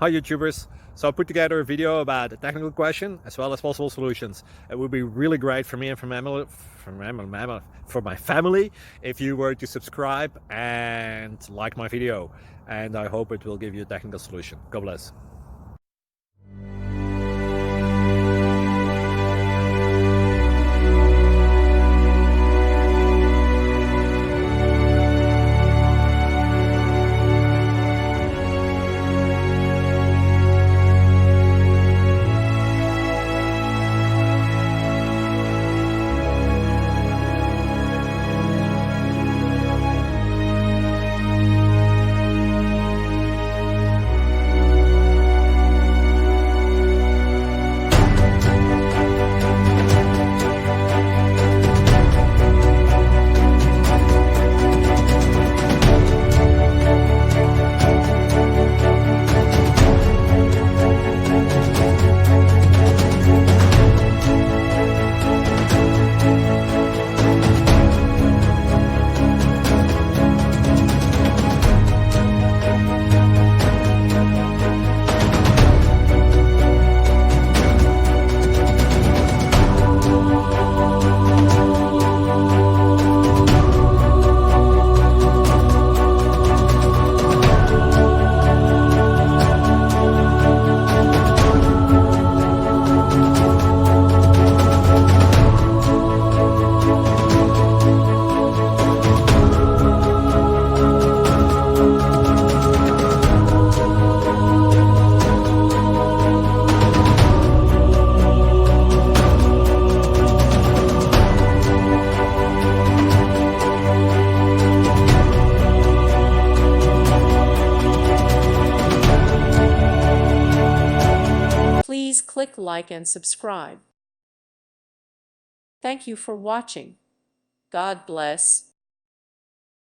Hi YouTubers. So I put together a video about a technical question as well as possible solutions. It would be really great for me and for my family if you were to subscribe and like my video. And I hope it will give you a technical solution. God bless. Please click like and subscribe. Thank you for watching. God bless.